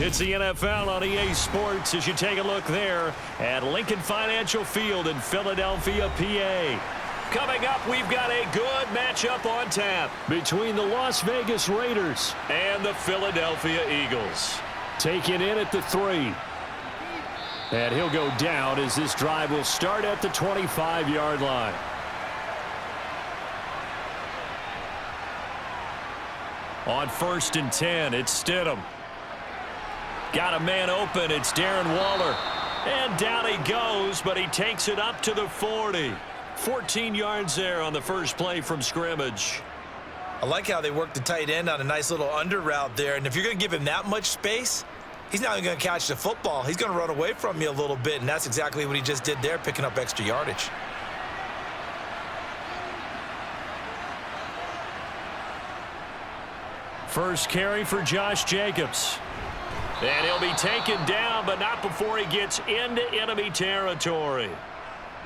It's the NFL on EA Sports as you take a look there at Lincoln Financial Field in Philadelphia, PA. Coming up, we've got a good matchup on tap between the Las Vegas Raiders and the Philadelphia Eagles. Taken in at the 3. And he'll go down as this drive will start at the 25-yard line. On 1st and 10, it's Stidham. Got a man open. It's Darren Waller. And down he goes, but he takes it up to the 40. 14 yards there on the first play from scrimmage. I like how they work the tight end on a nice little under route there. And if you're going to give him that much space, he's not even going to catch the football. He's going to run away from you a little bit, and that's exactly what he just did there, picking up extra yardage. First carry for Josh Jacobs. And he'll be taken down, but not before he gets into enemy territory.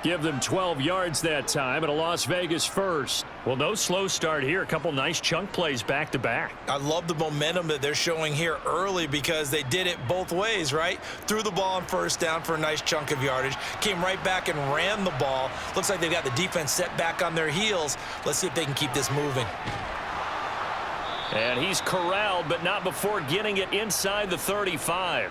Give them 12 yards that time and a Las Vegas first. Well, no slow start here. A couple nice chunk plays back-to-back. I love the momentum that they're showing here early because they did it both ways, right? Threw the ball on first down for a nice chunk of yardage. Came right back and ran the ball. Looks like they've got the defense set back on their heels. Let's see if they can keep this moving. And he's corralled, but not before getting it inside the 35.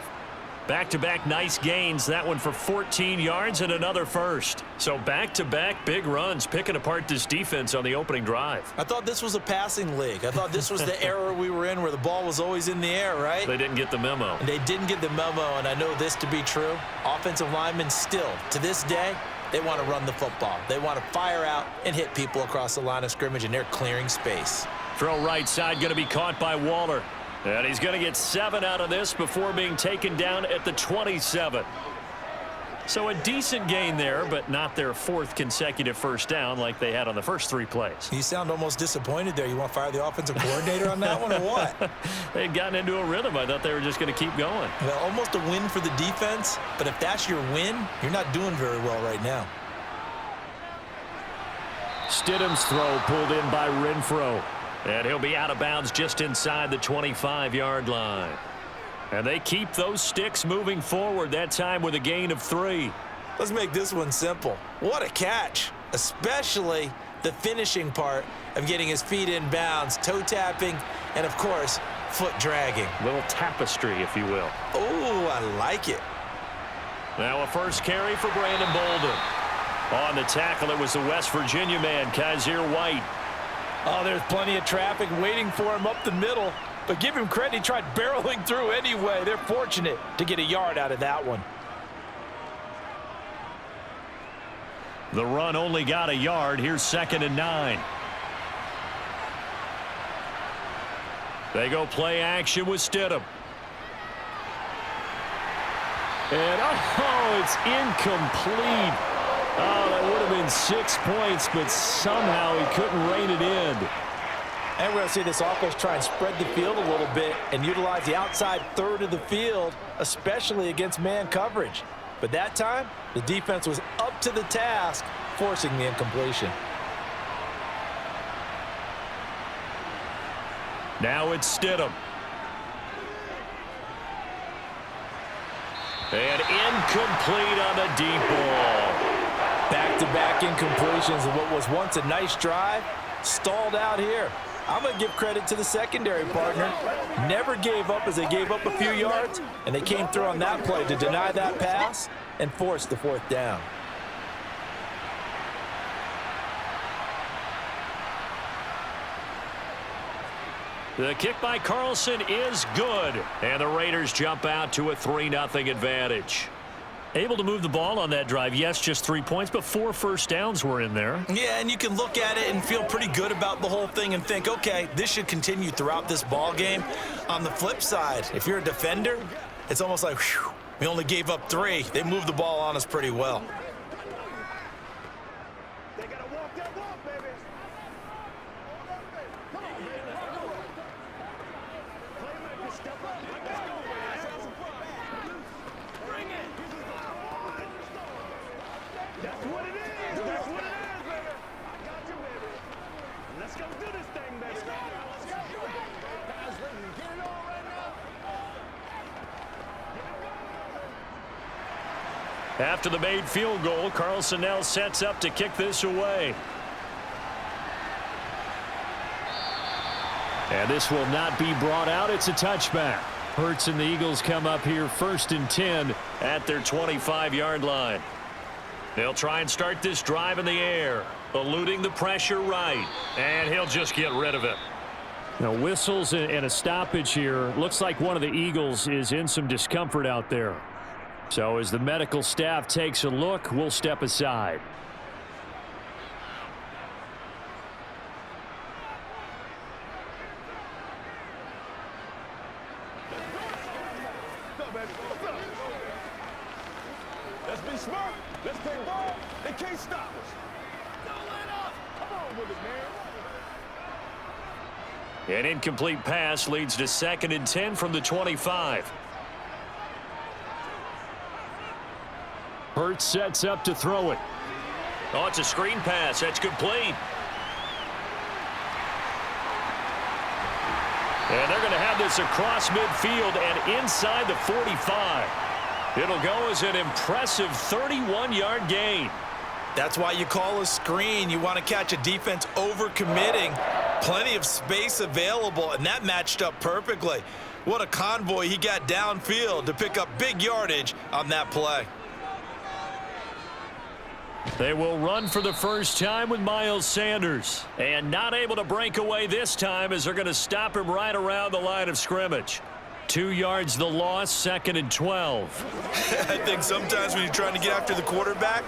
Back-to-back nice gains. That one for 14 yards and another first. So back-to-back big runs, picking apart this defense on the opening drive. I thought this was a passing league. I thought this was the era we were in where the ball was always in the air, right? They didn't get the memo. And they didn't get the memo, and I know this to be true. Offensive linemen still, to this day, they want to run the football. They want to fire out and hit people across the line of scrimmage, and they're clearing space. Throw right side going to be caught by Waller. And he's going to get 7 out of this before being taken down at the 27. So a decent gain there, but not their 4th consecutive first down like they had on the first 3 plays. You sound almost disappointed there. You want to fire the offensive coordinator on that one or what? They'd gotten into a rhythm. I thought they were just going to keep going. Well, almost a win for the defense, but if that's your win, you're not doing very well right now. Stidham's throw pulled in by Renfro. And he'll be out of bounds just inside the 25-yard line. And they keep those sticks moving forward, that time with a gain of 3. Let's make this one simple. What a catch, especially the finishing part of getting his feet in bounds, toe tapping, and, of course, foot dragging. Little tapestry, if you will. Oh, I like it. Now a first carry for Brandon Bolden. On the tackle, it was the West Virginia man, Kaiser White. Oh, there's plenty of traffic waiting for him up the middle. But give him credit, he tried barreling through anyway. They're fortunate to get a yard out of that one. The run only got a yard. Here's 2nd and 9. They go play action with Stidham. And, oh, it's incomplete. Oh, that would have been 6 points, but somehow he couldn't rein it in. And we're going to see this offense try and spread the field a little bit and utilize the outside third of the field, especially against man coverage. But that time, the defense was up to the task, forcing the incompletion. Now it's Stidham. And incomplete on the deep ball. Back-to-back incompletions of what was once a nice drive, stalled out here. I'm going to give credit to the secondary partner. Never gave up as they gave up a few yards, and they came through on that play to deny that pass and force the 4th down. The kick by Carlson is good, and the Raiders jump out to a 3-0 advantage. Able to move the ball on that drive. Yes, just 3 points, but 4 first downs were in there. Yeah, and you can look at it and feel pretty good about the whole thing and think, okay, this should continue throughout this ball game. On the flip side, if you're a defender, it's almost like, whew, we only gave up 3. They moved the ball on us pretty well. After the made field goal, Carlson now sets up to kick this away. And this will not be brought out. It's a touchback. Hurts and the Eagles come up here 1st and 10 at their 25-yard line. They'll try and start this drive in the air, eluding the pressure right. And he'll just get rid of it. Now, whistles and a stoppage here. Looks like one of the Eagles is in some discomfort out there. So as the medical staff takes a look, we'll step aside. Let's be smart. Let's play ball. They can't stop us. Don't let up. Come on with it, man. An incomplete pass leads to 2nd and 10 from the 25. Hurts sets up to throw it. Oh, it's a screen pass. That's complete. And they're going to have this across midfield and inside the 45. It'll go as an impressive 31-yard gain. That's why you call a screen. You want to catch a defense overcommitting. Plenty of space available, and that matched up perfectly. What a convoy he got downfield to pick up big yardage on that play. They will run for the first time with Miles Sanders. And not able to break away this time as they're going to stop him right around the line of scrimmage. 2 yards the loss, 2nd and 12. I think sometimes when you're trying to get after the quarterback,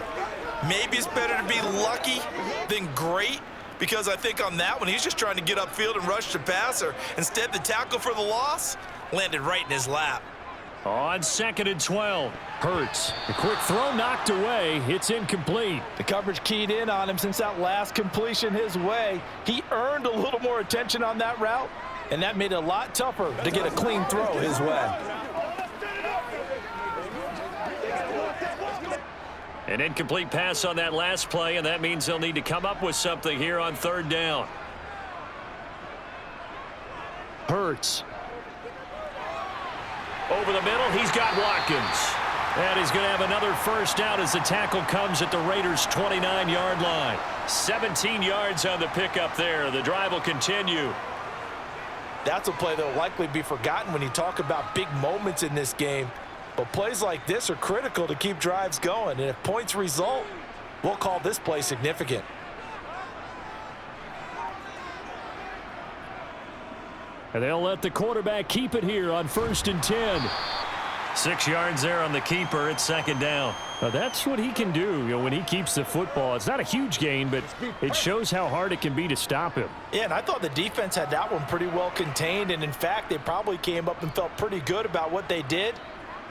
maybe it's better to be lucky than great, because I think on that one, he's just trying to get upfield and rush the passer. Instead, the tackle for the loss landed right in his lap. On 2nd and 12, Hurts. A quick throw knocked away. It's incomplete. The coverage keyed in on him since that last completion his way. He earned a little more attention on that route, and that made it a lot tougher to get a clean throw his way. An incomplete pass on that last play, and that means they'll need to come up with something here on 3rd down. Hurts. Over the middle, he's got Watkins. And he's going to have another first down as the tackle comes at the Raiders' 29-yard line. 17 yards on the pickup there. The drive will continue. That's a play that will likely be forgotten when you talk about big moments in this game. But plays like this are critical to keep drives going. And if points result, we'll call this play significant. And they'll let the quarterback keep it here on 1st and 10. 6 yards there on the keeper. It's 2nd down. Now that's what he can do, when he keeps the football. It's not a huge gain, but it shows how hard it can be to stop him. Yeah, and I thought the defense had that one pretty well contained. And in fact, they probably came up and felt pretty good about what they did.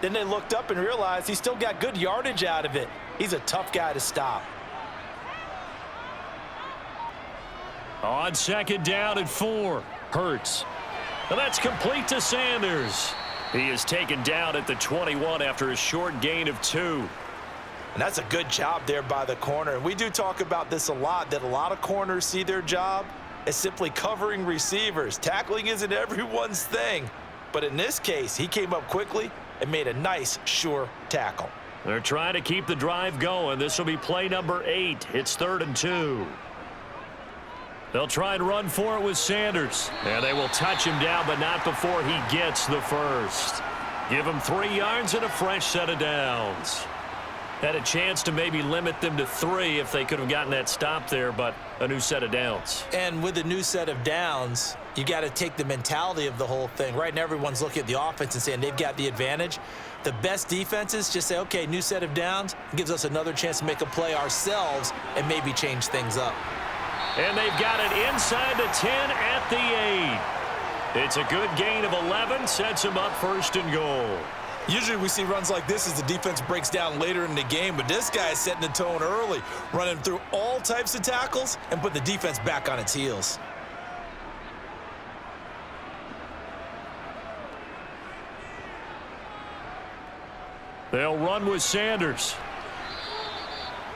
Then they looked up and realized he still got good yardage out of it. He's a tough guy to stop. On 2nd down and 4, Hurts. And that's complete to Sanders. He is taken down at the 21 after a short gain of 2. And that's a good job there by the corner. And we do talk about this a lot, that a lot of corners see their job as simply covering receivers. Tackling isn't everyone's thing. But in this case, he came up quickly and made a nice, sure tackle. They're trying to keep the drive going. This will be play number 8. It's 3rd and 2. They'll try and run for it with Sanders. And they will touch him down, but not before he gets the first. Give him 3 yards and a fresh set of downs. Had a chance to maybe limit them to 3 if they could have gotten that stop there, but a new set of downs. And with a new set of downs, you got to take the mentality of the whole thing. Right now, everyone's looking at the offense and saying they've got the advantage. The best defenses just say, okay, new set of downs. It gives us another chance to make a play ourselves and maybe change things up. And they've got it inside the 10 at the 8. It's a good gain of 11, sets them up 1st and goal. Usually we see runs like this as the defense breaks down later in the game, but this guy is setting the tone early, running through all types of tackles and put the defense back on its heels. They'll run with Sanders.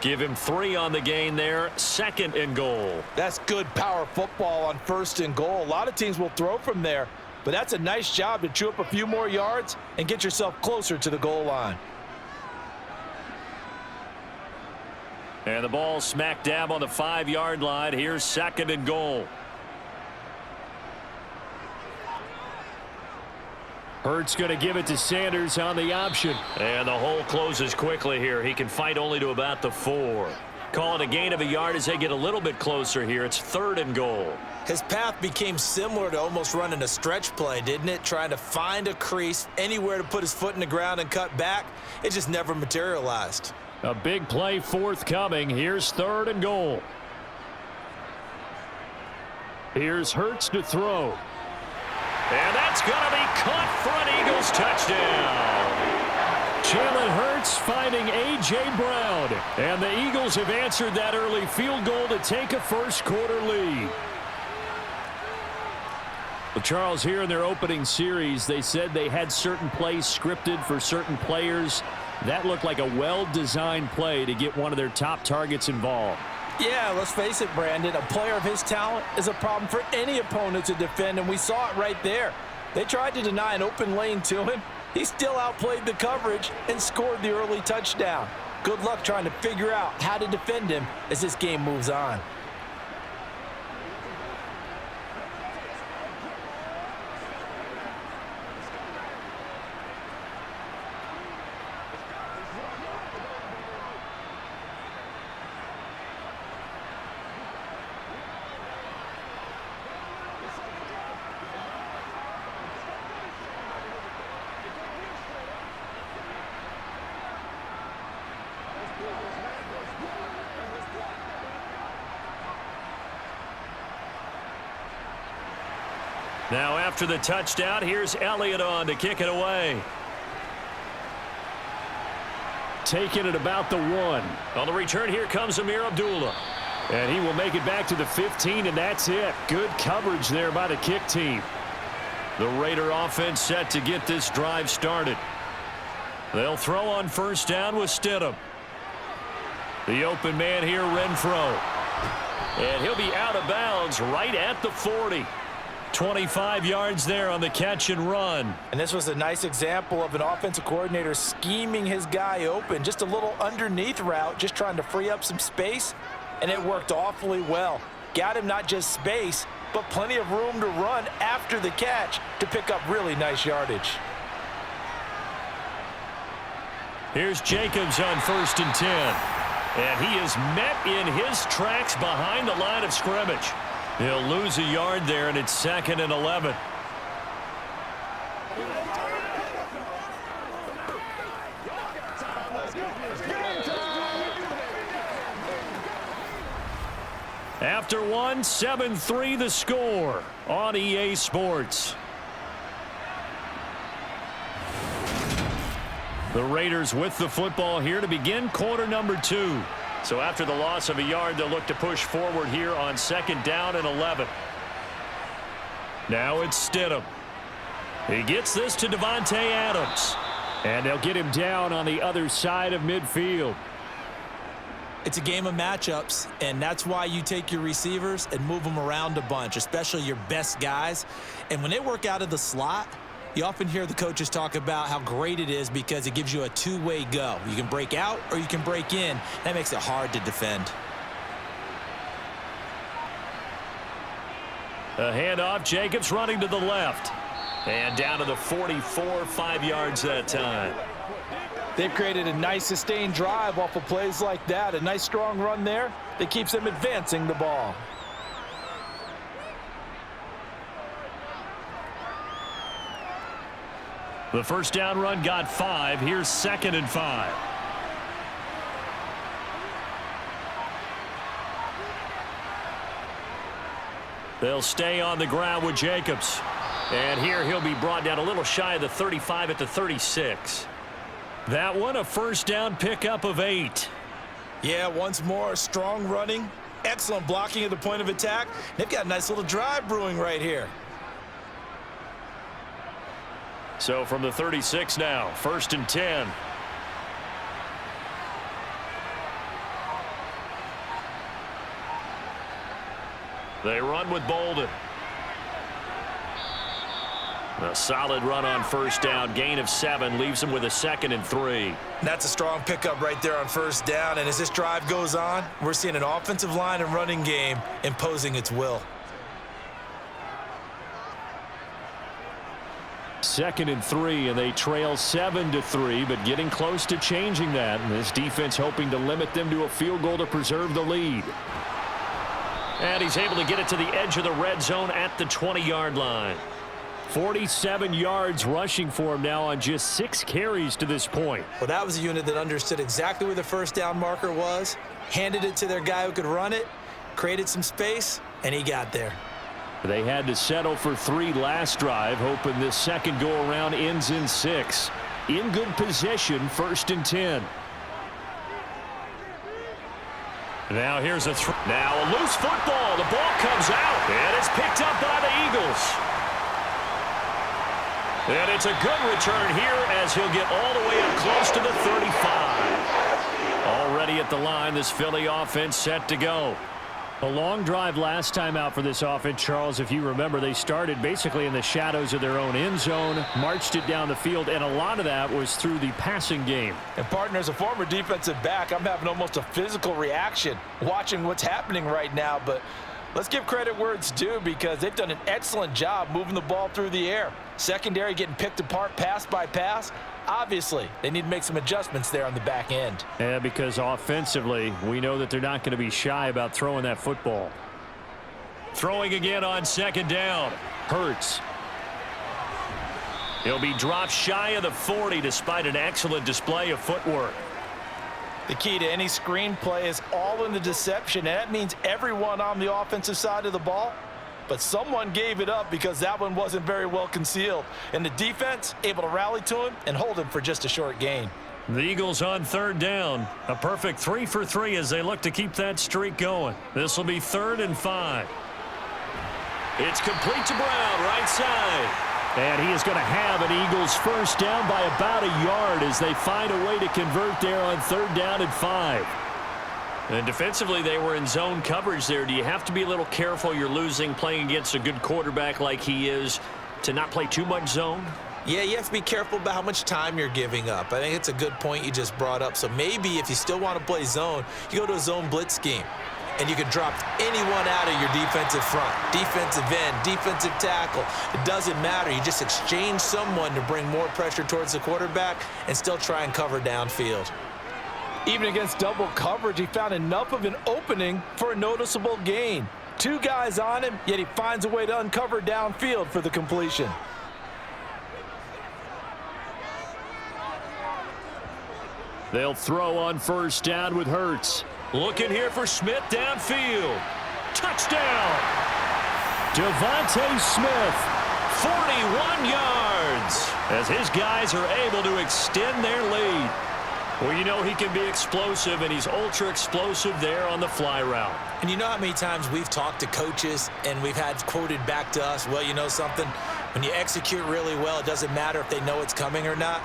Give him 3 on the gain there, 2nd and goal. That's good power football on 1st and goal. A lot of teams will throw from there, but that's a nice job to chew up a few more yards and get yourself closer to the goal line. And the ball smack dab on the 5-yard line. Here's 2nd and goal. Hurts going to give it to Sanders on the option. And the hole closes quickly here. He can fight only to about the 4. Call it a gain of a yard as they get a little bit closer here. It's 3rd and goal. His path became similar to almost running a stretch play, didn't it? Trying to find a crease, anywhere to put his foot in the ground and cut back. It just never materialized. A big play forthcoming. Here's 3rd and goal. Here's Hurts to throw. And that's going to be caught for an Eagles touchdown. Jalen Hurts finding A.J. Brown. And the Eagles have answered that early field goal to take a first-quarter lead. Well, Charles, here in their opening series, they said they had certain plays scripted for certain players. That looked like a well-designed play to get one of their top targets involved. Yeah, let's face it, Brandon. A player of his talent is a problem for any opponent to defend, and we saw it right there. They tried to deny an open lane to him. He still outplayed the coverage and scored the early touchdown. Good luck trying to figure out how to defend him as this game moves on. Now after the touchdown, here's Elliott on to kick it away. Taking it about the 1. On the return, here comes Amir Abdullah. And he will make it back to the 15, and that's it. Good coverage there by the kick team. The Raider offense set to get this drive started. They'll throw on first down with Stidham. The open man here, Renfro. And he'll be out of bounds right at the 40. 25 yards there on the catch and run. And this was a nice example of an offensive coordinator scheming his guy open. Just a little underneath route, just trying to free up some space, and it worked awfully well. Got him not just space, but plenty of room to run after the catch to pick up really nice yardage. Here's Jacobs on 1st and 10. And he is met in his tracks behind the line of scrimmage. He'll lose a yard there, and it's 2nd and 11. After 1, 7-3 the score on EA Sports. The Raiders with the football here to begin quarter number 2. So after the loss of a yard, they'll look to push forward here on 2nd down and 11. Now it's Stidham. He gets this to Devontae Adams. And they'll get him down on the other side of midfield. It's a game of matchups, and that's why you take your receivers and move them around a bunch, especially your best guys. And when they work out of the slot, you often hear the coaches talk about how great it is because it gives you a two-way go. You can break out or you can break in. That makes it hard to defend. A handoff, Jacobs running to the left. And down to the 44, 5 yards that time. They've created a nice sustained drive off of plays like that. A nice strong run there that keeps them advancing the ball. The first down run got 5. Here's 2nd and 5. They'll stay on the ground with Jacobs. And here he'll be brought down a little shy of the 35 at the 36. That one a first down pickup of 8. Yeah, once more, strong running, excellent blocking at the point of attack. They've got a nice little drive brewing right here. So from the 36 now, 1st and 10. They run with Bolden. A solid run on first down. Gain of 7 leaves him with a 2nd and 3. That's a strong pickup right there on first down. And as this drive goes on, we're seeing an offensive line and running game imposing its will. 2nd and 3, and they trail 7-3, but getting close to changing that. And this defense hoping to limit them to a field goal to preserve the lead. And he's able to get it to the edge of the red zone at the 20-yard line. 47 yards rushing for him now on just 6 carries to this point. Well, that was a unit that understood exactly where the first down marker was, handed it to their guy who could run it, created some space, and he got there. They had to settle for 3 last drive, hoping this second go-around ends in 6. In good position, 1st and 10. Now here's a now a loose football. The ball comes out, and it's picked up by the Eagles. And it's a good return here as he'll get all the way up close to the 35. Already at the line, this Philly offense set to go. A long drive last time out for this offense, Charles. If you remember, they started basically in the shadows of their own end zone, marched it down the field, and a lot of that was through the passing game. And, partner, as a former defensive back, I'm having almost a physical reaction watching what's happening right now. But let's give credit where it's due because they've done an excellent job moving the ball through the air. Secondary getting picked apart pass by pass. Obviously, they need to make some adjustments there on the back end. Yeah, because offensively, we know that they're not going to be shy about throwing that football. Throwing again on 2nd down. Hurts. He'll be dropped shy of the 40 despite an excellent display of footwork. The key to any screenplay is all in the deception, and that means everyone on the offensive side of the ball. But someone gave it up because that one wasn't very well concealed. And the defense able to rally to him and hold him for just a short gain. The Eagles on 3rd down. A perfect 3 for 3 as they look to keep that streak going. This will be 3rd and 5. It's complete to Brown, right side. And he is going to have an Eagles first down by about a yard as they find a way to convert there on 3rd down and 5. And defensively, they were in zone coverage there. Do you have to be a little careful you're losing playing against a good quarterback like he is to not play too much zone? Yeah, you have to be careful about how much time you're giving up. I think it's a good point you just brought up. So maybe if you still want to play zone, you go to a zone blitz scheme. And you can drop anyone out of your defensive front, defensive end, defensive tackle. It doesn't matter. You just exchange someone to bring more pressure towards the quarterback and still try and cover downfield. Even against double coverage, he found enough of an opening for a noticeable gain. 2 guys on him, yet he finds a way to uncover downfield for the completion. They'll throw on first down with Hurts. Looking here for Smith downfield. Touchdown! Devontae Smith, 41 yards, as his guys are able to extend their lead. Well, you know he can be explosive, and he's ultra explosive there on the fly route. And you know how many times we've talked to coaches and we've had quoted back to us, well, you know something? When you execute really well, it doesn't matter if they know it's coming or not.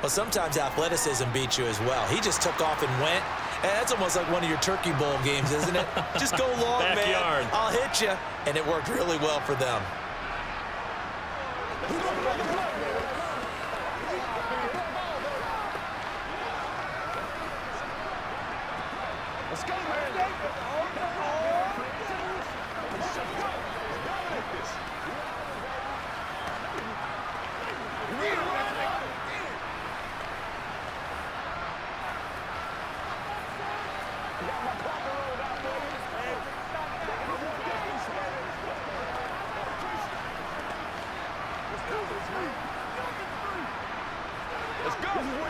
Well, sometimes athleticism beats you as well. He just took off and went. And that's almost like one of your Turkey Bowl games, isn't it? Just go long, Backyard. man. I'll hit you. And it worked really well for them. Let's go, man.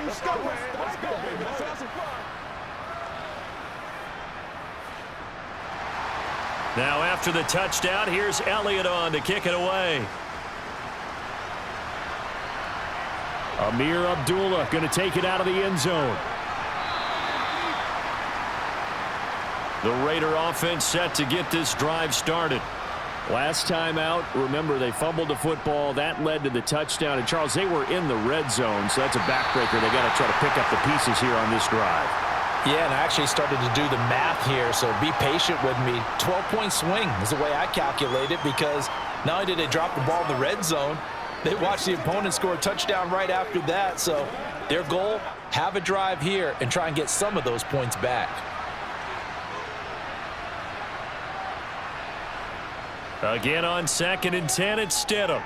Let's go, man. Let's go, baby. Let's have some fun. Now after the touchdown, here's Elliott on to kick it away. Amir Abdullah going to take it out of the end zone. The Raider offense set to get this drive started. Last time out, remember, they fumbled the football. That led to the touchdown. And, Charles, they were in the red zone, so that's a backbreaker. They got to try to pick up the pieces here on this drive. Yeah, and I actually started to do the math here, so be patient with me. 12-point swing is the way I calculate it because not only did they drop the ball in the red zone, They watched the opponent score a touchdown right after that, so their goal, have a drive here and try and get some of those points back. Again on 2nd and 10, it's Stidham.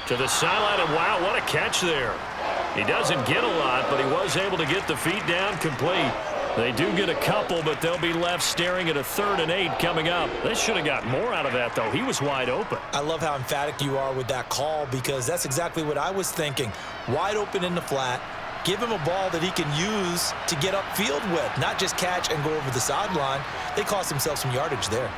To the sideline, and wow, what a catch there. He doesn't get a lot, but he was able to get the feet down complete. They do get a couple, but they'll be left staring at a 3rd and 8 coming up. They should have got more out of that, though. He was wide open. I love how emphatic you are with that call because that's exactly what I was thinking. Wide open in the flat. Give him a ball that he can use to get upfield with, not just catch and go over the sideline. They cost themselves some yardage there.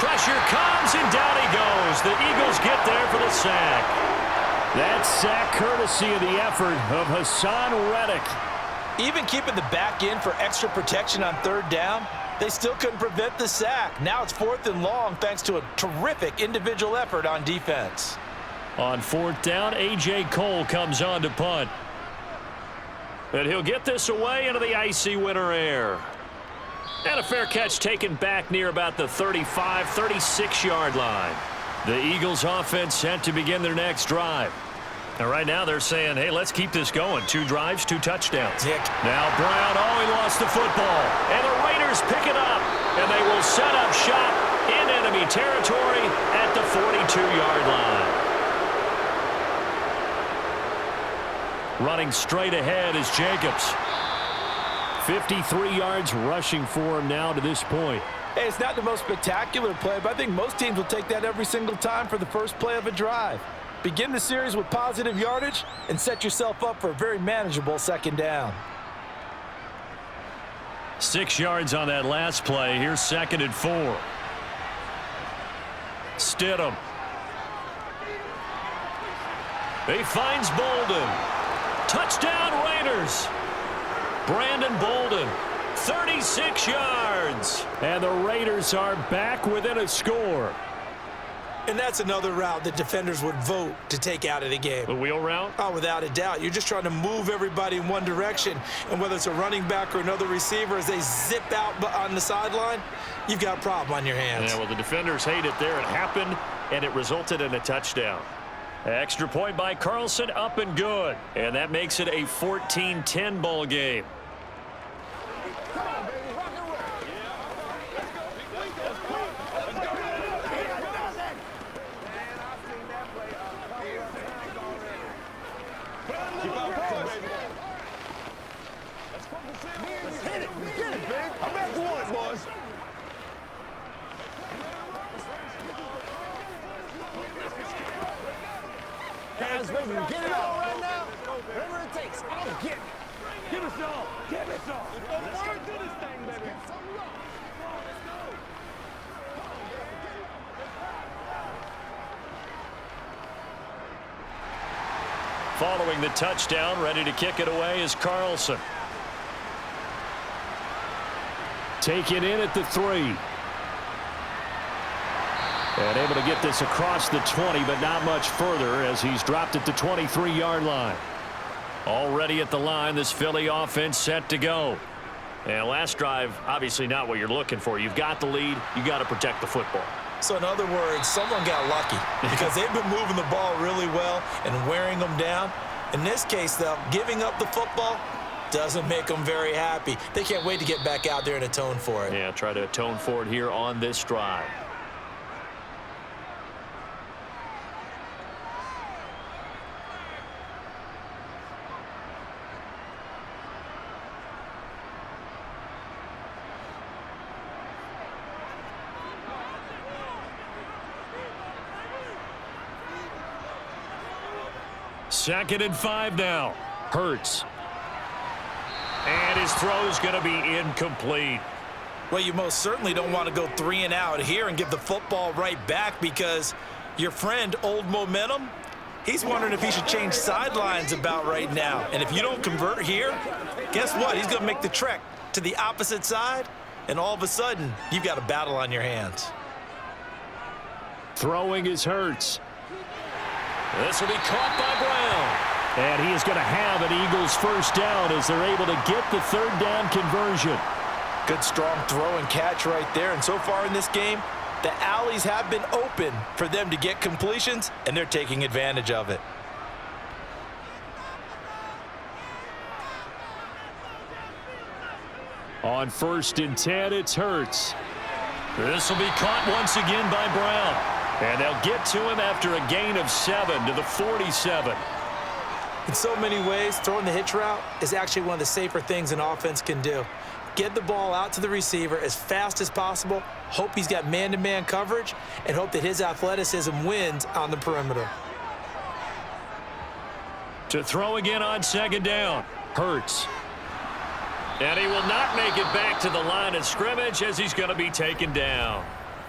Pressure comes, and down he goes. The Eagles get there for the sack. That sack courtesy of the effort of Hassan Reddick. Even keeping the back in for extra protection on 3rd down, they still couldn't prevent the sack. Now it's 4th and long thanks to a terrific individual effort on defense. On 4th down, A.J. Cole comes on to punt. And he'll get this away into the icy winter air. And a fair catch taken back near about the 35, 36-yard line. The Eagles offense set to begin their next drive. And right now they're saying, hey, let's keep this going. 2 drives, 2 touchdowns. Now Brown, he lost the football. And the Raiders pick it up. And they will set up shop in enemy territory at the 42-yard line. Running straight ahead is Jacobs. 53 yards rushing for him now to this point. Hey, it's not the most spectacular play, but I think most teams will take that every single time for the first play of a drive. Begin the series with positive yardage and set yourself up for a very manageable 2nd down. 6 yards on that last play. Here's 2nd and 4. Stidham. He finds Bolden. Touchdown Raiders. Brandon Bolden, 36 yards. And the Raiders are back within a score. And that's another route that defenders would vote to take out of the game. The wheel route? Oh, without a doubt. You're just trying to move everybody in one direction. And whether it's a running back or another receiver, as they zip out on the sideline, you've got a problem on your hands. Yeah, well, the defenders hate it there. It happened, and it resulted in a touchdown. Extra point by Carlson, up and good. And that makes it a 14-10 ball game. Guys, baby, get it all right now. Whatever it takes, I'll get it. Give us all. Give us all. Let's go do this thing, baby. Following the touchdown, ready to kick it away is Carlson. Taken in at the 3. And able to get this across the 20, but not much further as he's dropped it to 23-yard line. Already at the line, this Philly offense set to go. And last drive, obviously not what you're looking for. You've got the lead. You got to protect the football. So in other words, someone got lucky because they've been moving the ball really well and wearing them down. In this case, though, giving up the football doesn't make them very happy. They can't wait to get back out there and atone for it. Yeah, try to atone for it here on this drive. Second and 5 now. Hurts. And his throw's going to be incomplete. Well, you most certainly don't want to go 3 and out here and give the football right back because your friend, Old Momentum, he's wondering if he should change sidelines about right now. And if you don't convert here, guess what? He's going to make the trek to the opposite side, and all of a sudden, you've got a battle on your hands. Throwing is Hurts. This will be caught by Brown. And he is going to have an Eagles first down as they're able to get the 3rd down conversion. Good strong throw and catch right there. And so far in this game, The alleys have been open for them to get completions, and they're taking advantage of it. On 1st and 10, it's Hurts. This will be caught once again by Brown. And they'll get to him after a gain of 7 to the 47. In so many ways, throwing the hitch route is actually one of the safer things an offense can do. Get the ball out to the receiver as fast as possible, hope he's got man-to-man coverage, and hope that his athleticism wins on the perimeter. To throw again on 2nd down, Hurts. And he will not make it back to the line of scrimmage as he's going to be taken down.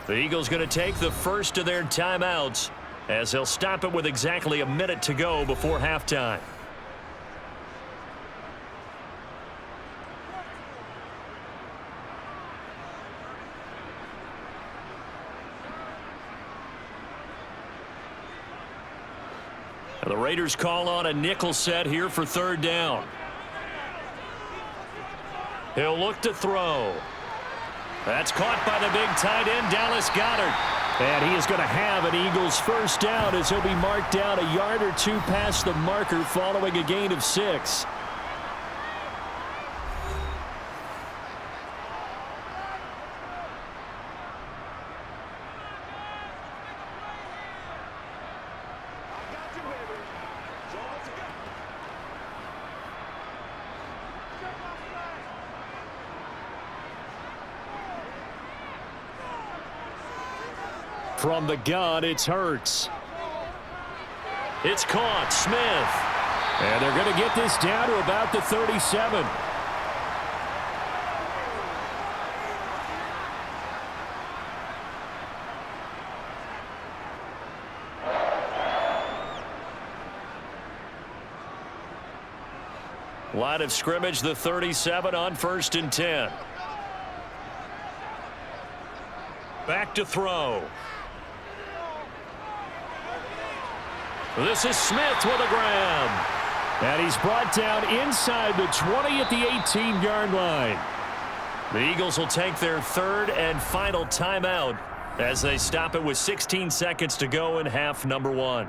The Eagles going to take the first of their timeouts as they'll stop it with exactly a minute to go before halftime. The Raiders call on a nickel set here for 3rd down. He'll look to throw. That's caught by the big tight end, Dallas Goedert. And he is going to have an Eagles first down as he'll be marked down a yard or 2 past the marker following a gain of 6. From the gun, it's Hurts. It's caught, Smith. And they're going to get this down to about the 37. Line of scrimmage, the 37 on 1st and 10. Back to throw. This is Smith with a grab. And he's brought down inside the 20 at the 18-yard line. The Eagles will take their 3rd and final timeout as they stop it with 16 seconds to go in half number 1.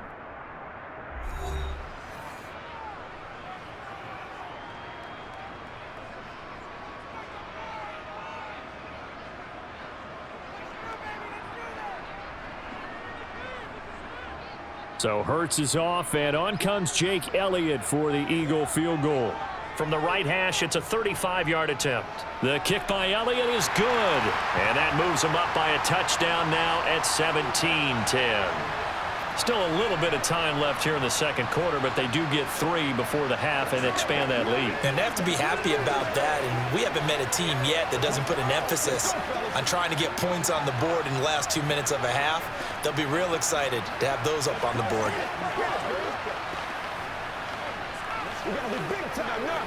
So Hurts is off, and on comes Jake Elliott for the Eagle field goal. From the right hash, it's a 35-yard attempt. The kick by Elliott is good, and that moves him up by a touchdown now at 17-10. Still a little bit of time left here in the 2nd quarter, but they do get 3 before the half and expand that lead. And they have to be happy about that, and we haven't met a team yet that doesn't put an emphasis on trying to get points on the board in the last 2 minutes of a half. They'll be real excited to have those up on the board. We gotta be big time now.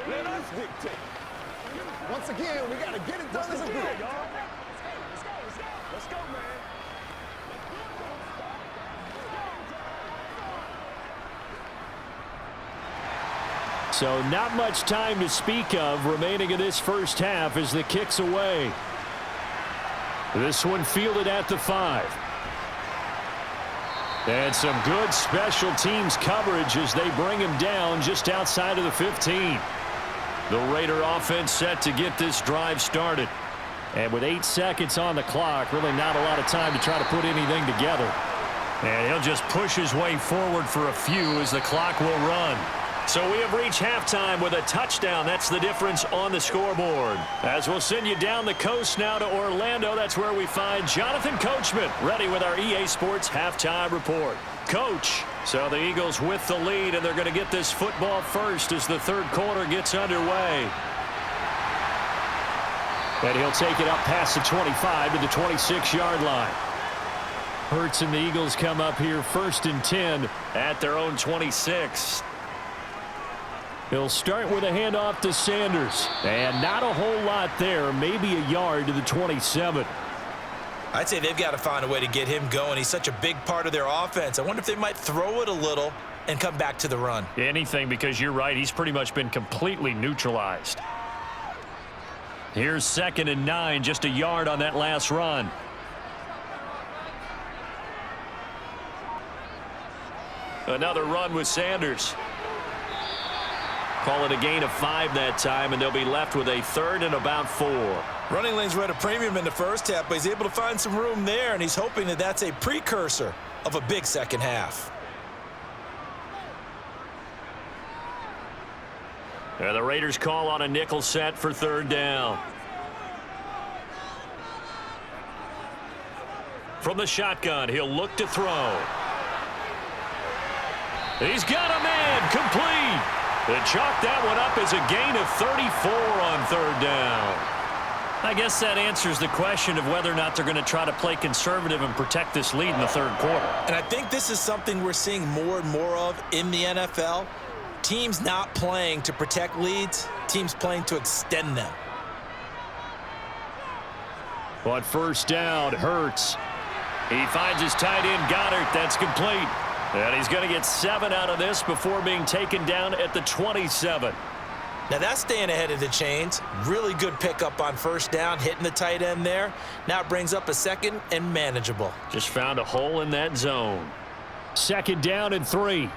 Let us dictate. Once again, we got to get it done as a group. Let's go, man. So not much time to speak of remaining in this first half as the kick's away. This one fielded at the 5. And some good special teams coverage as they bring him down just outside of the 15. The Raider offense set to get this drive started. And with 8 seconds on the clock, really not a lot of time to try to put anything together. And he'll just push his way forward for a few as the clock will run. So we have reached halftime with a touchdown. That's the difference on the scoreboard. As we'll send you down the coast now to Orlando, that's where we find Jonathan Coachman ready with our EA Sports halftime report. Coach, so the Eagles with the lead, and they're going to get this football first as the 3rd quarter gets underway. And he'll take it up past the 25 to the 26-yard line. Hurts and the Eagles come up here 1st and 10 at their own 26. He'll start with a handoff to Sanders. And not a whole lot there, maybe a yard to the 27. I'd say they've got to find a way to get him going. He's such a big part of their offense. I wonder if they might throw it a little and come back to the run. Anything, because you're right. He's pretty much been completely neutralized. Here's 2nd and 9, just a yard on that last run. Another run with Sanders. Call it a gain of 5 that time, and they'll be left with a 3rd and about 4. Running lanes were at a premium in the first half, but he's able to find some room there, and he's hoping that that's a precursor of a big second half. And the Raiders call on a nickel set for 3rd down. From the shotgun, he'll look to throw. He's got a man, complete. They chalk that one up as a gain of 34 on 3rd down. I guess that answers the question of whether or not they're going to try to play conservative and protect this lead in the 3rd quarter. And I think this is something we're seeing more and more of in the NFL. Teams not playing to protect leads, teams playing to extend them. On 1st down, Hurts. He finds his tight end, Goddard. That's complete. And he's going to get 7 out of this before being taken down at the 27. Now that's staying ahead of the chains. Really good pickup on 1st down, hitting the tight end there. Now it brings up a 2nd and manageable. Just found a hole in that zone. 2nd down and 3.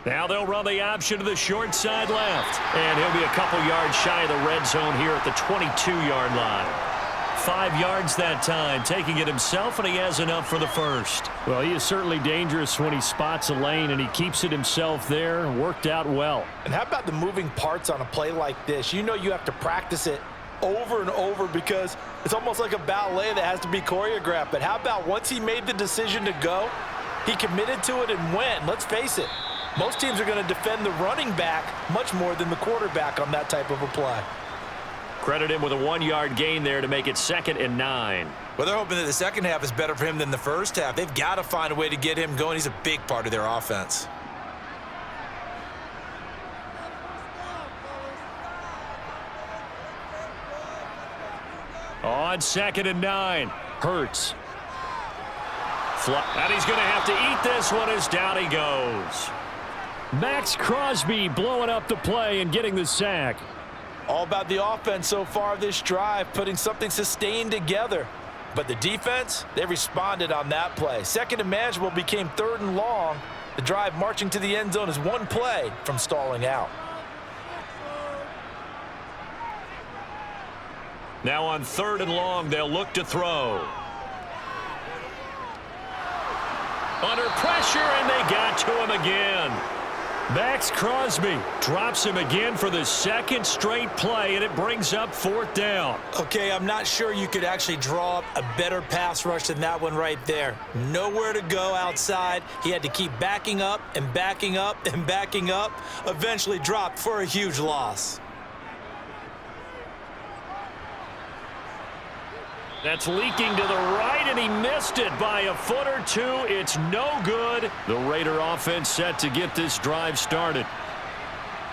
Now they'll run the option to the short side left. And he'll be a couple yards shy of the red zone here at the 22-yard line. 5 yards that time, taking it himself, and he has enough for the 1st. Well, he is certainly dangerous when he spots a lane, and he keeps it himself there. Worked out well. And how about the moving parts on a play like this? You know you have to practice it over and over because it's almost like a ballet that has to be choreographed. But how about once he made the decision to go, he committed to it and went. Let's face it. Most teams are going to defend the running back much more than the quarterback on that type of a play. Credit him with a 1-yard gain there to make it 2nd and 9. Well, they're hoping that the second half is better for him than the first half. They've got to find a way to get him going. He's a big part of their offense. On 2nd and 9, Hurts. And he's going to have to eat this one as down he goes. Max Crosby blowing up the play and getting the sack. All about the offense so far this drive, putting something sustained together. But the defense, they responded on that play. 2nd and manageable became 3rd and long. The drive marching to the end zone is 1 play from stalling out. Now on 3rd and long, they'll look to throw. Under pressure, and they got to him again. Max Crosby drops him again for the 2nd straight play, and it brings up 4th down. Okay, I'm not sure you could actually draw up a better pass rush than that one right there. Nowhere to go outside. He had to keep backing up and backing up and backing up. Eventually dropped for a huge loss. That's leaking to the right, and he missed it by a foot or 2. It's no good. The Raider offense set to get this drive started.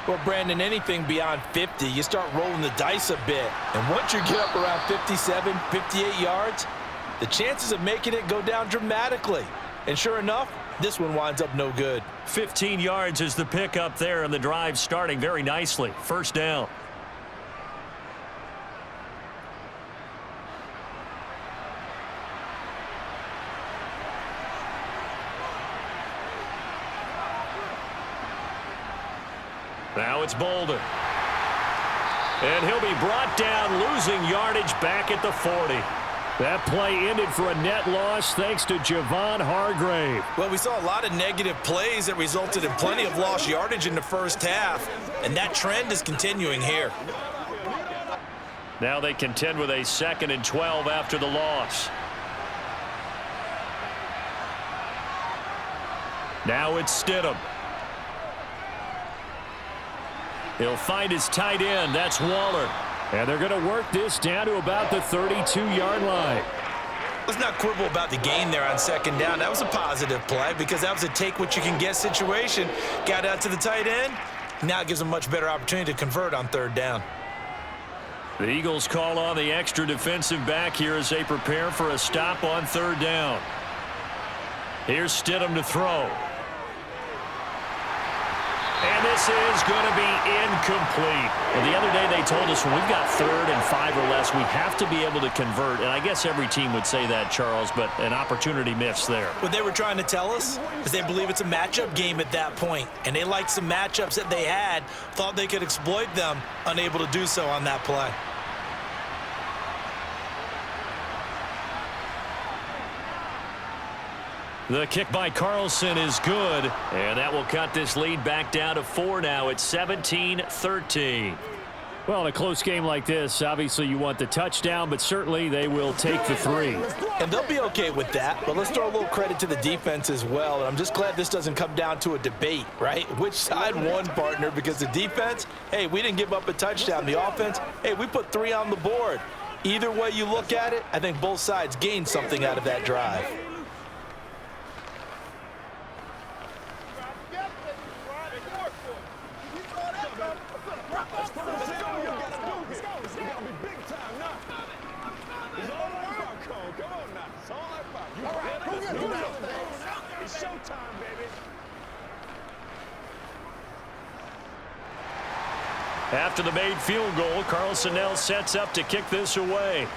Well, Brandon, anything beyond 50, you start rolling the dice a bit. And once you get up around 57, 58 yards, the chances of making it go down dramatically. And sure enough, this one winds up no good. 15 yards is the pickup there, and the drive starting very nicely. 1st down. Now it's Bolden. And he'll be brought down, losing yardage back at the 40. That play ended for a net loss thanks to Javon Hargrave. Well, we saw a lot of negative plays that resulted in plenty of lost yardage in the first half, and that trend is continuing here. Now they contend with a 2nd and 12 after the loss. Now it's Stidham. He'll find his tight end. That's Waller. And they're going to work this down to about the 32-yard line. Let's not quibble about the gain there on 2nd down. That was a positive play because that was a take-what-you-can-get situation. Got out to the tight end. Now it gives them a much better opportunity to convert on 3rd down. The Eagles call on the extra defensive back here as they prepare for a stop on 3rd down. Here's Stidham to throw. And this is going to be incomplete. Well, the other day they told us when we've got 3rd and 5 or less, we have to be able to convert. And I guess every team would say that, Charles, but an opportunity missed there. What they were trying to tell us is they believe it's a matchup game at that point. And they liked some matchups that they had, thought they could exploit them, unable to do so on that play. The kick by Carlson is good, and that will cut this lead back down to 4 now. It's 17-13. Well, in a close game like this, obviously you want the touchdown, but certainly they will take the 3. And they'll be okay with that, but let's throw a little credit to the defense as well. And I'm just glad this doesn't come down to a debate, right? Which side won, partner? Because the defense, hey, we didn't give up a touchdown. The offense, hey, we put 3 on the board. Either way you look at it, I think both sides gained something out of that drive. After the made field goal, Carlson now sets up to kick this away.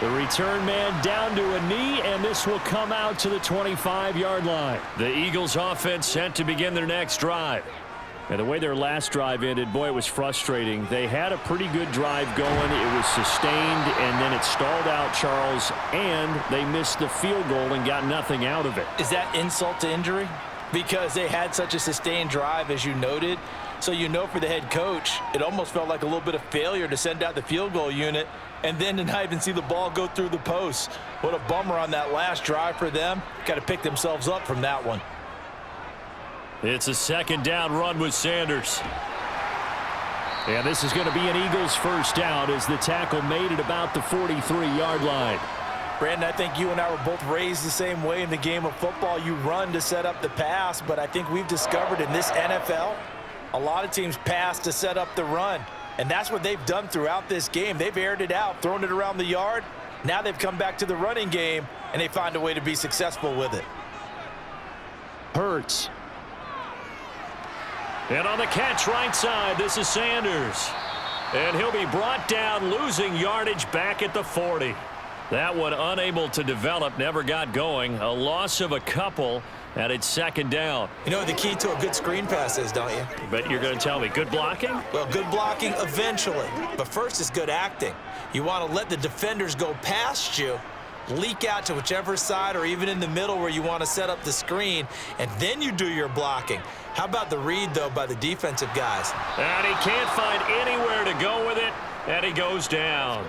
The return man down to a knee, and this will come out to the 25-yard line. The Eagles offense set to begin their next drive. And the way their last drive ended, boy, it was frustrating. They had a pretty good drive going. It was sustained, and then it stalled out, Charles, and they missed the field goal and got nothing out of it. Is that insult to injury? Because they had such a sustained drive, as you noted. So you know for the head coach, it almost felt like a little bit of failure to send out the field goal unit and then to not even see the ball go through the post. What a bummer on that last drive for them. Got to pick themselves up from that one. It's a 2nd down run with Sanders. And this is going to be an Eagles first down as the tackle made at about the 43-yard line. Brandon, I think you and I were both raised the same way in the game of football. You run to set up the pass, but I think we've discovered in this NFL, a lot of teams pass to set up the run. And that's what they've done throughout this game. They've aired it out, thrown it around the yard. Now they've come back to the running game, and they find a way to be successful with it. Hurts. And on the catch right side, this is Sanders. And he'll be brought down, losing yardage back at the 40. That one unable to develop, never got going. A loss of a couple, and it's 2nd down. You know what the key to a good screen pass is, don't you? But you're going to tell me, good blocking? Well, good blocking eventually. But first is good acting. You want to let the defenders go past you, leak out to whichever side or even in the middle where you want to set up the screen, and then you do your blocking. How about the read, though, by the defensive guys? And he can't find anywhere to go with it, and he goes down.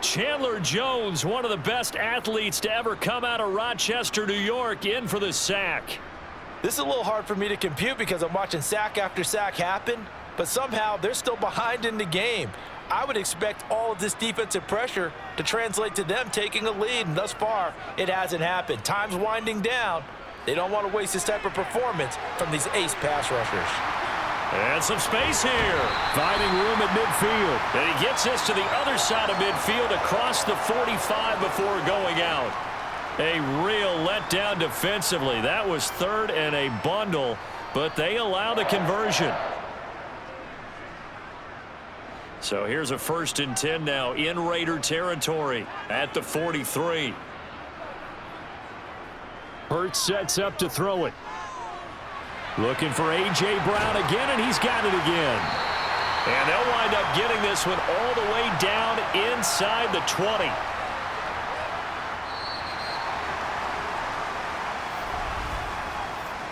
Chandler Jones, one of the best athletes to ever come out of Rochester, New York, in for the sack. This is a little hard for me to compute because I'm watching sack after sack happen, but somehow they're still behind in the game. I would expect all of this defensive pressure to translate to them taking a lead, and thus far, it hasn't happened. Time's winding down. They don't want to waste this type of performance from these ace pass rushers. And some space here. Finding room at midfield. And he gets this to the other side of midfield across the 45 before going out. A real letdown defensively. That was 3rd and a bundle, but they allow the conversion. So here's a 1st and 10 now in Raider territory at the 43. Hurts sets up to throw it. Looking for A.J. Brown again, and he's got it again. And they'll wind up getting this one all the way down inside the 20.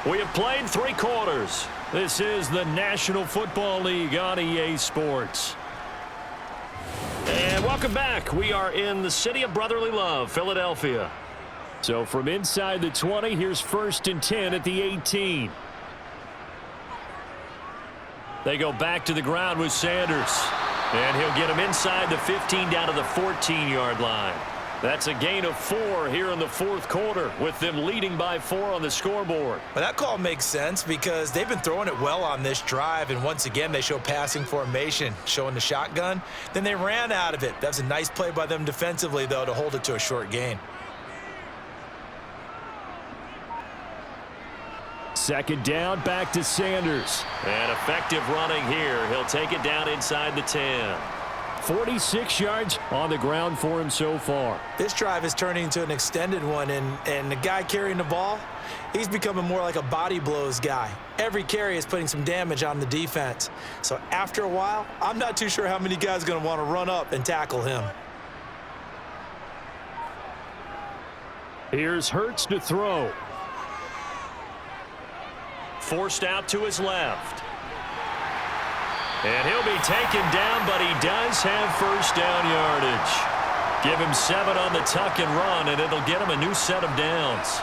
We have played 3 quarters. This is the National Football League on EA Sports. And welcome back. We are in the city of brotherly love, Philadelphia. So from inside the 20, here's 1st and 10 at the 18. They go back to the ground with Sanders. And he'll get him inside the 15 down to the 14-yard line. That's a gain of 4 here in the fourth quarter, with them leading by 4 on the scoreboard. Well, that call makes sense because they've been throwing it well on this drive, and once again, they show passing formation, showing the shotgun. Then they ran out of it. That was a nice play by them defensively, though, to hold it to a short gain. Second down, back to Sanders. And effective running here. He'll take it down inside the 10. 46 yards on the ground for him so far. This drive is turning into an extended one, and the guy carrying the ball, he's becoming more like a body blows guy. Every carry is putting some damage on the defense. So after a while, I'm not too sure how many guys are going to want to run up and tackle him. Here's Hurts to throw. Forced out to his left. And he'll be taken down, but he does have first down yardage. Give him 7 on the tuck and run, and it'll get him a new set of downs.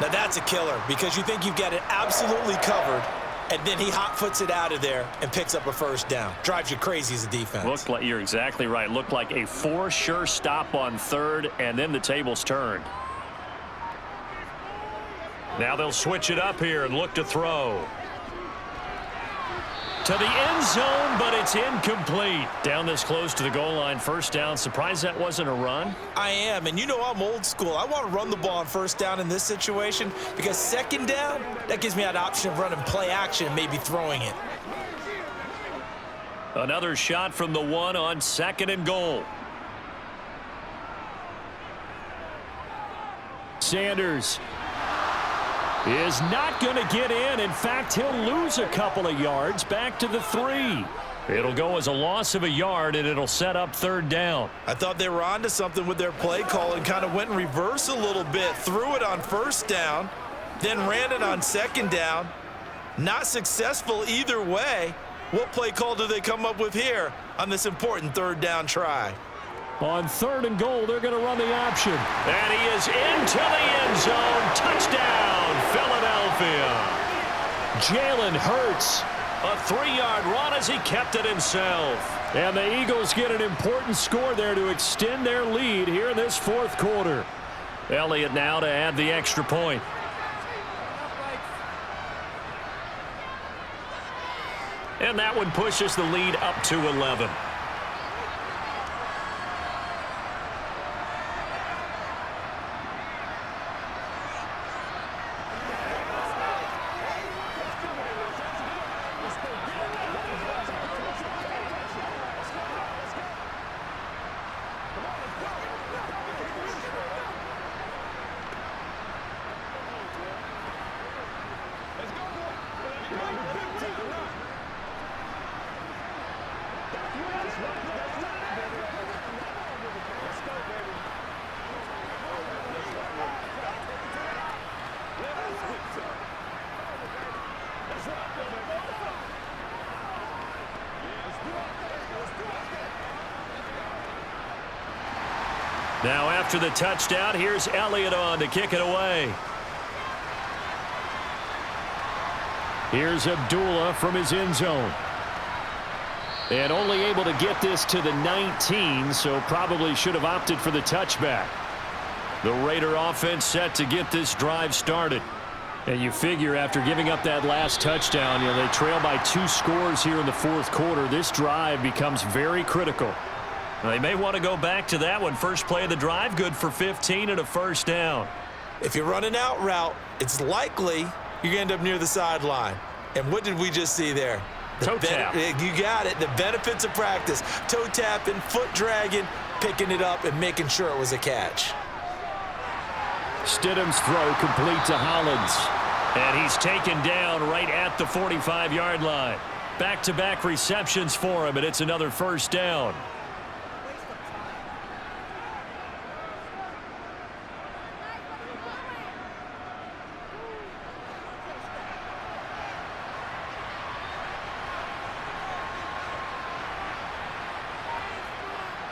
Now that's a killer because you think you've got it absolutely covered, and then he hot-foots it out of there and picks up a first down. Drives you crazy as a defense. Looked like, you're exactly right. Looked like a for sure stop on third, and then the tables turned. Now they'll switch it up here and look to throw. To the end zone, but it's incomplete. Down this close to the goal line, first down. Surprised that wasn't a run? I am, and you know I'm old school. I want to run the ball on first down in this situation because second down, that gives me that option of running play action and maybe throwing it. Another shot from the 1 on second and goal. Sanders is not going to get in. In fact, he'll lose a couple of yards back to the 3. It'll go as a loss of a yard, and it'll set up third down. I thought they were onto something with their play call and kind of went in reverse a little bit. Threw it on first down, then ran it on second down. Not successful either way. What play call do they come up with here on this important third down try? On third and goal, they're going to run the option. And he is into the end zone. Touchdown, Philadelphia. Jalen Hurts, a 3-yard run as he kept it himself. And the Eagles get an important score there to extend their lead here in this fourth quarter. Elliott now to add the extra point. And that one pushes the lead up to 11. Now after the touchdown, here's Elliott on to kick it away. Here's Abdullah from his end zone. And only able to get this to the 19, so probably should have opted for the touchback. The Raider offense set to get this drive started. And you figure after giving up that last touchdown, they trail by 2 scores here in the fourth quarter. This drive becomes very critical. They may want to go back to that one. First play of the drive, good for 15 and a first down. If you're running out route, it's likely you're going to end up near the sideline. And what did we just see there? Toe tap. You got it. The benefits of practice. Toe tapping, foot dragging, picking it up, and making sure it was a catch. Stidham's throw complete to Hollins. And he's taken down right at the 45-yard line. Back-to-back receptions for him, and it's another first down.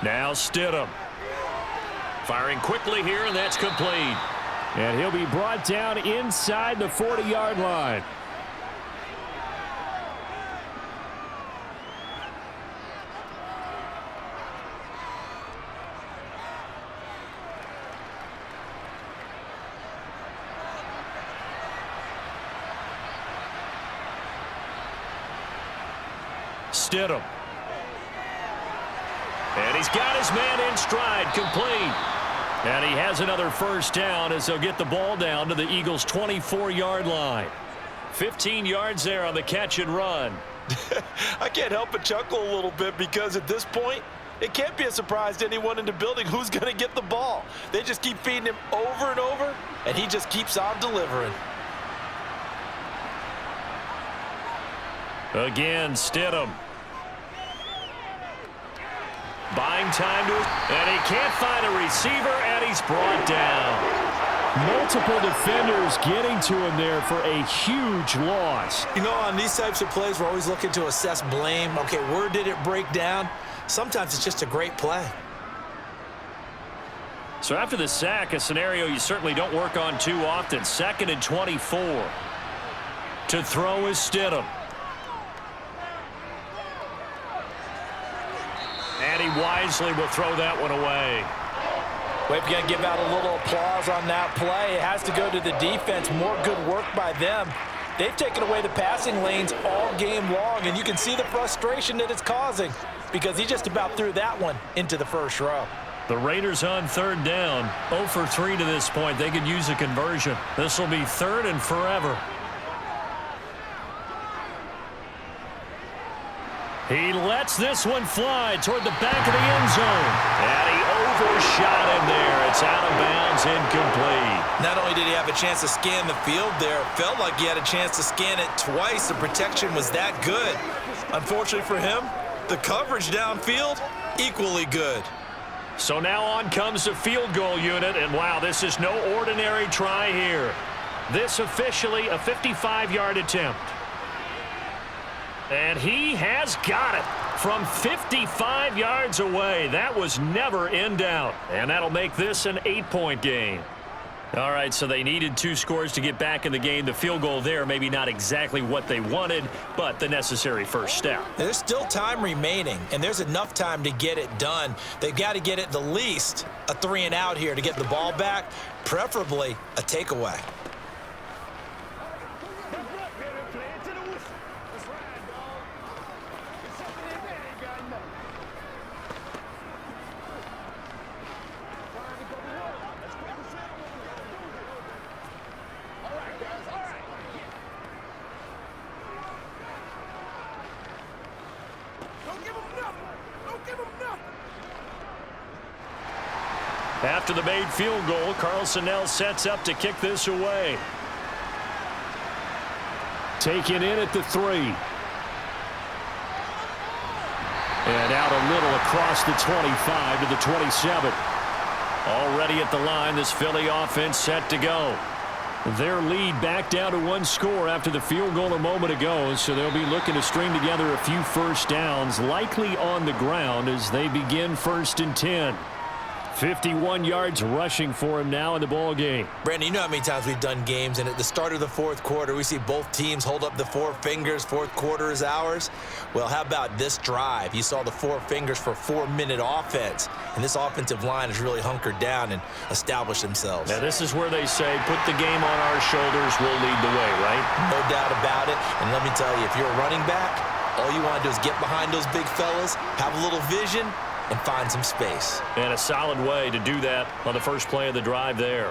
Now Stidham. Firing quickly here, and that's complete. And he'll be brought down inside the 40-yard line. Stidham. And he's got his man in stride, complete. And he has another first down as they'll get the ball down to the Eagles' 24-yard line. 15 yards there on the catch and run. I can't help but chuckle a little bit because at this point, it can't be a surprise to anyone in the building who's going to get the ball. They just keep feeding him over and over, and he just keeps on delivering. Again, Stidham. Buying time to, and he can't find a receiver, and he's brought down. Multiple defenders getting to him there for a huge loss. You know, on these types of plays, we're always looking to assess blame. Okay, where did it break down? Sometimes it's just a great play. So after the sack, a scenario you certainly don't work on too often. 2nd and 24. To throw is Stidham. And he wisely will throw that one away. We've got to give out a little applause on that play. It has to go to the defense. More good work by them. They've taken away the passing lanes all game long, and you can see the frustration that it's causing because he just about threw that one into the first row. The Raiders on 3rd down. 0 for 3 to this point. They could use a conversion. This will be 3rd and forever. He lets this one fly toward the back of the end zone. And he overshot him there. It's out of bounds, incomplete. Not only did he have a chance to scan the field there, it felt like he had a chance to scan it twice. The protection was that good. Unfortunately for him, the coverage downfield, equally good. So now on comes the field goal unit, and wow, this is no ordinary try here. This officially a 55-yard attempt. And he has got it from 55 yards away. That was never in doubt. And that'll make this an 8-point game. All right, so they needed 2 scores to get back in the game. The field goal there, maybe not exactly what they wanted, but the necessary first step. There's still time remaining, and there's enough time to get it done. They've got to get at the least a 3-and-out here to get the ball back, preferably a takeaway. After the made field goal, Carlson now sets up to kick this away. Taken in at the 3. And out a little across the 25 to the 27. Already at the line, this Philly offense set to go. Their lead back down to 1 score after the field goal a moment ago, so they'll be looking to string together a few first downs, likely on the ground as they begin 1st and 10. 51 yards rushing for him now in the ball game. Brandon, you know how many times we've done games, and at the start of the 4th quarter, we see both teams hold up the 4 fingers, 4th quarter is ours. Well, how about this drive? You saw the 4 fingers for 4-minute offense, and this offensive line has really hunkered down and established themselves. Now, this is where they say, put the game on our shoulders, we'll lead the way, right? No doubt about it, and let me tell you, if you're a running back, all you want to do is get behind those big fellas, have a little vision, and find some space. And a solid way to do that on the first play of the drive there.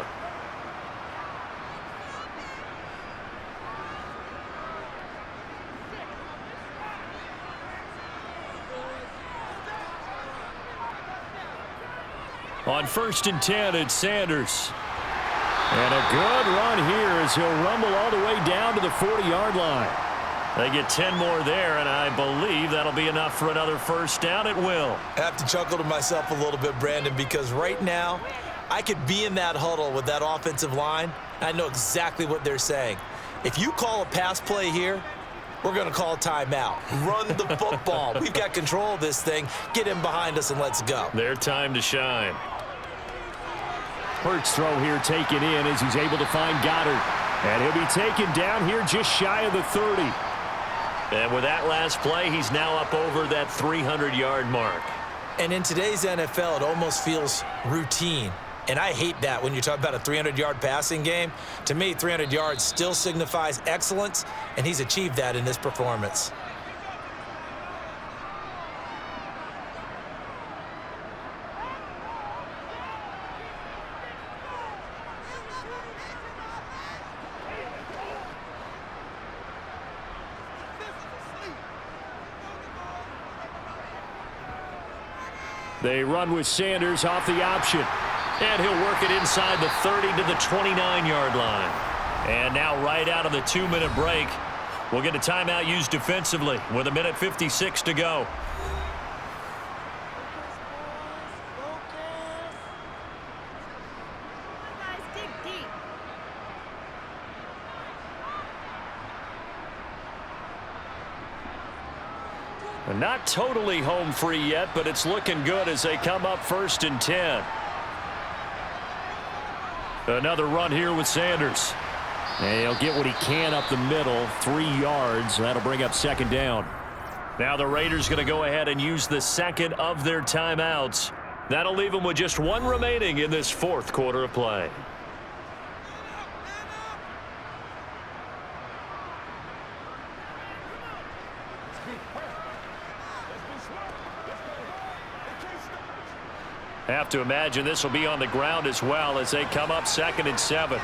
On 1st and 10, it's Sanders. And a good run here as he'll rumble all the way down to the 40-yard line. They get 10 more there, and I believe that'll be enough for another first down. It will. I have to chuckle to myself a little bit, Brandon, because right now I could be in that huddle with that offensive line. I know exactly what they're saying. If you call a pass play here, we're going to call a timeout. Run the football. We've got control of this thing. Get in behind us and let's go. Their time to shine. Hurts throw here taken in as he's able to find Goddard. And he'll be taken down here just shy of the 30. And with that last play, he's now up over that 300-yard mark. And in today's NFL, it almost feels routine. And I hate that when you talk about a 300-yard passing game. To me, 300 yards still signifies excellence, and he's achieved that in this performance. They run with Sanders off the option. And he'll work it inside the 30 to the 29-yard line. And now right out of the 2-minute break, we'll get a timeout used defensively with 1:56 to go. Not totally home free yet, but it's looking good as they come up 1st and 10. Another run here with Sanders. And he'll get what he can up the middle, 3 yards. That'll bring up 2nd down. Now the Raiders going to go ahead and use the 2nd of their timeouts. That'll leave them with just 1 remaining in this 4th quarter of play. Have to imagine this will be on the ground as well as they come up 2nd and 7.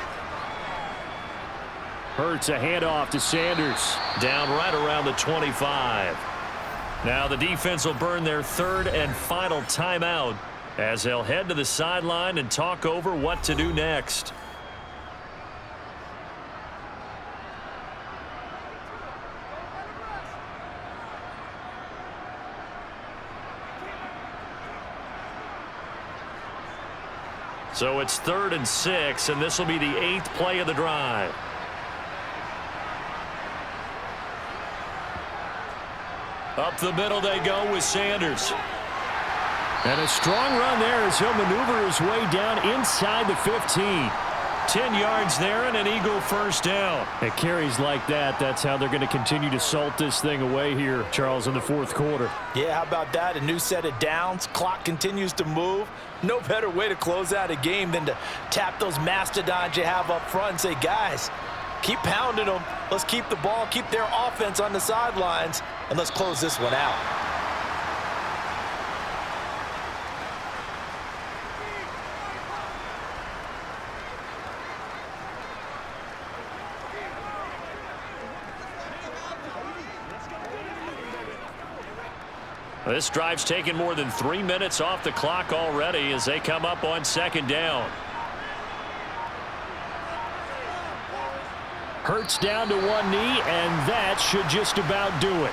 Hurts a handoff to Sanders. Down right around the 25. Now the defense will burn their 3rd and final timeout as they'll head to the sideline and talk over what to do next. So it's 3rd and 6, and this will be the 8th play of the drive. Up the middle they go with Sanders. And a strong run there as he'll maneuver his way down inside the 15. 10 yards there and an Eagle 1st down. At carries like that, that's how they're going to continue to salt this thing away here, Charles, in the 4th quarter. Yeah, how about that? A new set of downs. Clock continues to move. No better way to close out a game than to tap those mastodons you have up front and say, guys, keep pounding them. Let's keep the ball, keep their offense on the sidelines, and let's close this one out. This drive's taken more than 3 minutes off the clock already as they come up on 2nd down. Hurts down to 1 knee, and that should just about do it.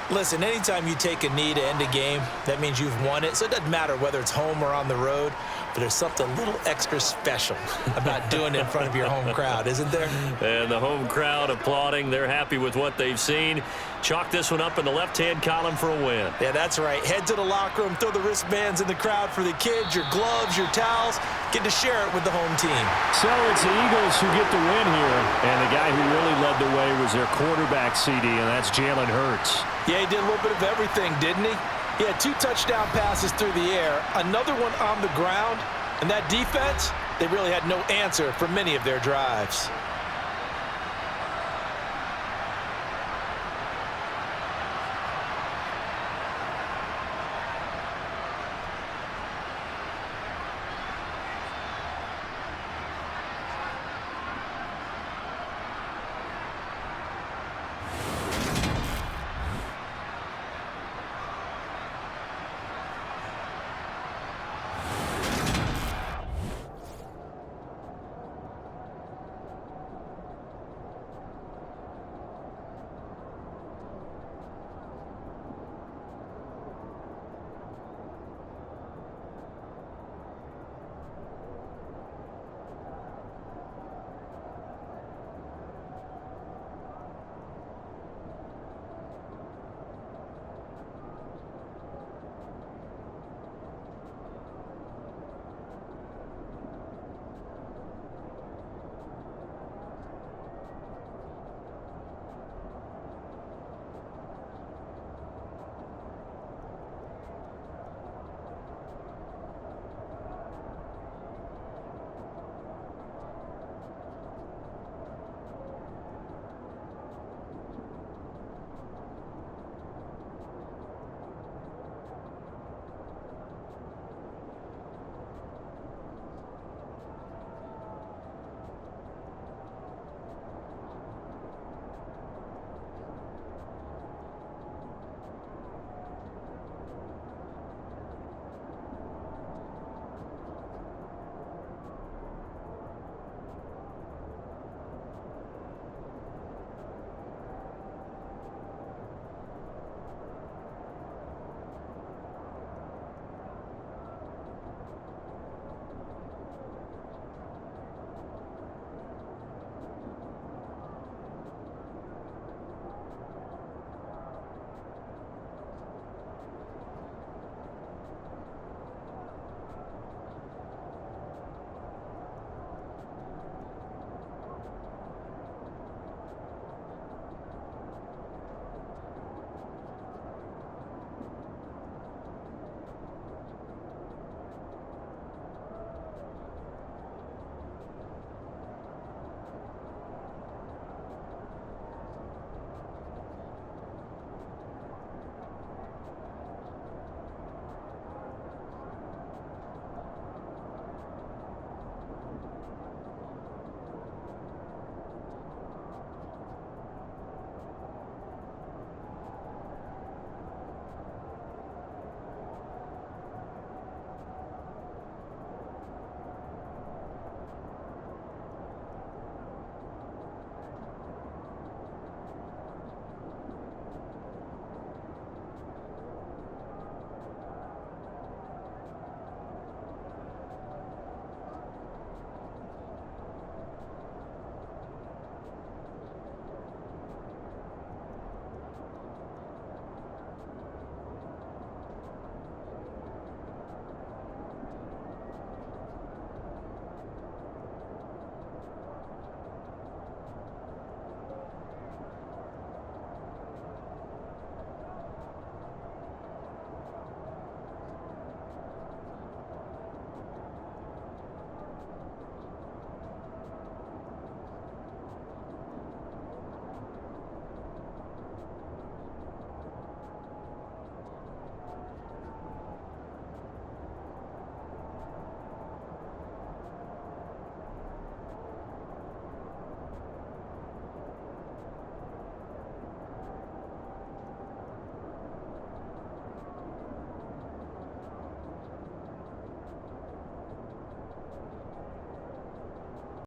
Listen, anytime you take a knee to end a game, that means you've won it. So it doesn't matter whether it's home or on the road, but there's something a little extra special about doing it in front of your home crowd, isn't there? And the home crowd applauding. They're happy with what they've seen. Chalk this one up in the left-hand column for a win. Yeah, that's right. Head to the locker room, throw the wristbands in the crowd for the kids, your gloves, your towels. Get to share it with the home team. So it's the Eagles who get the win here. And the guy who really led the way was their quarterback, CD, and that's Jalen Hurts. Yeah, he did a little bit of everything, didn't he? He had 2 touchdown passes through the air, another one on the ground, and that defense, they really had no answer for many of their drives.